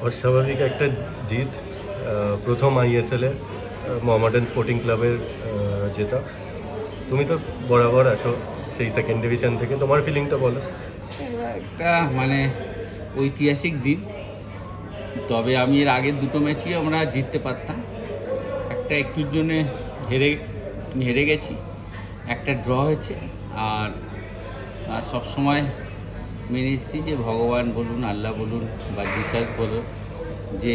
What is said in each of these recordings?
অস্বাভাবিক একটা জিত, প্রথম আইএসএলে মোহামেডান স্পোর্টিং ক্লাবের জেতা। তুমি তো বরাবর আছো সেই সেকেন্ড ডিভিশন থেকে, তোমার ফিলিংটা বলো। একটা মানে ঐতিহাসিক দিন। তবে আমি এর আগের দুটো ম্যাচই আমরা জিততে পারতাম, একটা একটুর জন্যে হেরে গেছি, একটা ড্র হয়েছে। আর সবসময় মেনে এসেছি যে ভগবান বলুন, আল্লাহ বলুন বা জিসাস বলুন, যে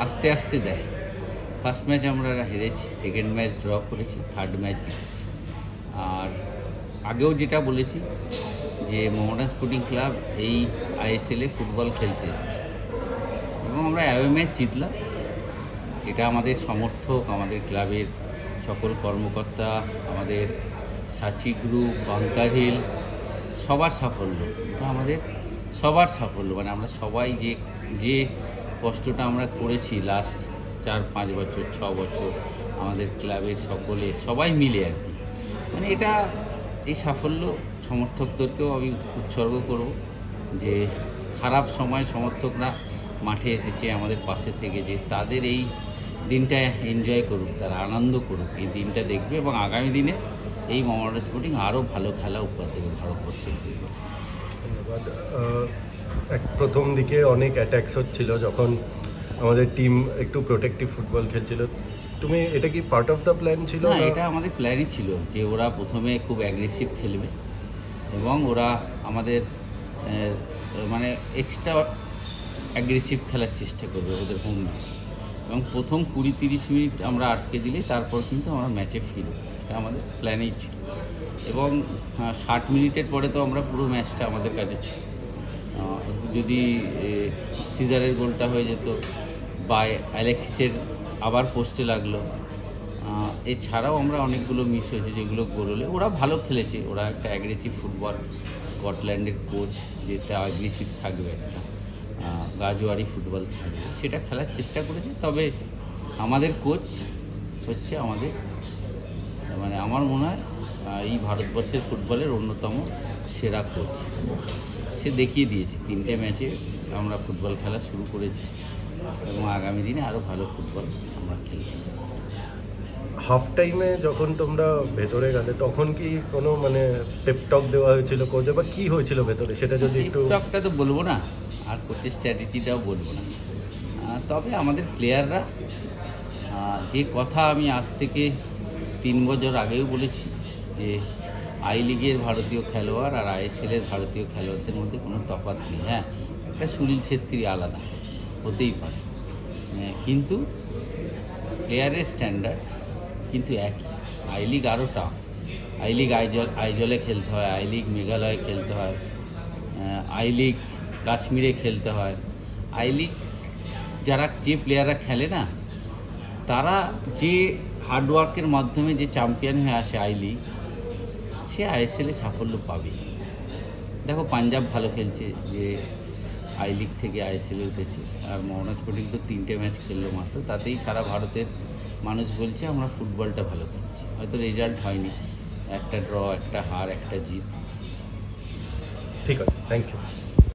আস্তে আস্তে দেয়। ফার্স্ট ম্যাচ আমরা হেরেছি, সেকেন্ড ম্যাচ ড্র করেছি, থার্ড ম্যাচ জিতেছি। আর আগেও যেটা বলেছি যে মোহামেডান স্পোর্টিং ক্লাব এই আইএসএলে ফুটবল খেলতে এসেছে এবং আমরা অ্যাওয়ে ম্যাচ জিতলাম। এটা আমাদের সমর্থক, আমাদের ক্লাবের সকল কর্মকর্তা, আমাদের সাচি গ্রুপ, বাংকার হিল, সবার সাফল্য। এটা আমাদের সবার সাফল্য। মানে আমরা সবাই যে কষ্টটা আমরা করেছি লাস্ট 4-5 বছর, 6 বছর, আমাদের ক্লাবের সবাই মিলে আর কি। মানে এটা এই সাফল্য সমর্থকদেরকেও আমি উৎসর্গ করব, যে খারাপ সময় সমর্থকরা মাঠে এসেছে আমাদের পাশে থেকে, যে তাদের এই দিনটা এনজয় করুক, তারা আনন্দ করুক, এই দিনটা দেখবে এবং আগামী দিনে এই মোহামেডান স্পোর্টিং আরও ভালো খেলা উপহার দেবে ভারতবর্ষের ফুটবল। ধন্যবাদ। প্রথম দিকে অনেক অ্যাট্যাকস হচ্ছিল যখন আমাদের টিম একটু প্রোটেক্টিভ ফুটবল খেলছিল। তুমি এটা কি পার্ট অফ দ্য প্ল্যান ছিল? না, এটা আমাদের প্ল্যানই ছিল যে ওরা প্রথমে খুব অ্যাগ্রেসিভ খেলবে এবং ওরা আমাদের মানে এক্সট্রা অ্যাগ্রেসিভ খেলার চেষ্টা করবে ওদের হোম ম্যাচ, এবং প্রথম 20-30 মিনিট আমরা আটকে দিলে তারপর কিন্তু আমরা ম্যাচে ফিরব। এটা আমাদের প্ল্যানেই ছিল। এবং 60 মিনিটের পরে তো আমরা পুরো ম্যাচটা আমাদের কাছে ছিল। যদি সিজারের গোলটা হয়ে যেত বা অ্যালেক্সিসের আবার পোস্টে লাগলো, এছাড়াও আমরা অনেকগুলো মিস হয়েছে যেগুলো গোল হলে। ওরা ভালো খেলেছে, ওরা একটা অ্যাগ্রেসিভ ফুটবল, স্কটল্যান্ডের কোচ যেটা অ্যাগ্রেসিভ থাকবে, একটা গাজোয়ারি ফুটবল থাকবে, সেটা খেলার চেষ্টা করেছে। তবে আমাদের কোচ হচ্ছে মানে আমার মনে হয় এই ভারতবর্ষের ফুটবলের অন্যতম সেরা কোচ। সে দেখিয়ে দিয়েছে 3টে ম্যাচে আমরা ফুটবল খেলা শুরু করেছি এবং আগামী দিনে আরও ভালো ফুটবল আমরা খেলব। হাফ টাইমে যখন তোমরা ভেতরে গেলে তখন কি কোনো মানে পেপটক দেওয়া হয়েছিল কোচে, বা কি হয়েছিল ভেতরে সেটা যদি একটু? পেপটকটা তো বলবো না, আর কোচের স্ট্র্যাটেজিটাও বলবো না। তবে আমাদের প্লেয়াররা, যে কথা আমি আজ থেকে 3 বছর আগেও বলেছি, যে আই লিগের ভারতীয় খেলোয়াড় আর আইএসএলের ভারতীয় খেলোয়াড়দের মধ্যে কোনো তফাৎ নেই। হ্যাঁ, একটা সুনীল ছেত্রী আলাদা হতেই পারে, কিন্তু প্লেয়ারের স্ট্যান্ডার্ড কিন্তু একই। আই লিগ আরও টাফ। আই লিগ আইজলে খেলতে হয়, আই লিগ মেঘালয়ে খেলতে হয়, আই লিগ কাশ্মীরে খেলতে হয়। আই লিগ যে প্লেয়াররা খেলে না, তারা যে হার্ডওয়ার্কের মাধ্যমে যে চ্যাম্পিয়ন হয়ে আসে আই লিগ, সে আইএসএলে সাফল্য পাবে। দেখো পাঞ্জাব ভালো খেলছে, যে আই লিগ থেকে আইএসএলে উঠেছে, আর মোহামেডান স্পোর্টিং তো 3টে ম্যাচ খেললো মাত্র, তাতেই সারা ভারতের মানুষ বলছে আমরা ফুটবলটা ভালো খেলছি। হয়তো রেজাল্ট হয়নি, একটা ড্র, একটা হার, একটা জিত। ঠিক আছে, থ্যাংক ইউ।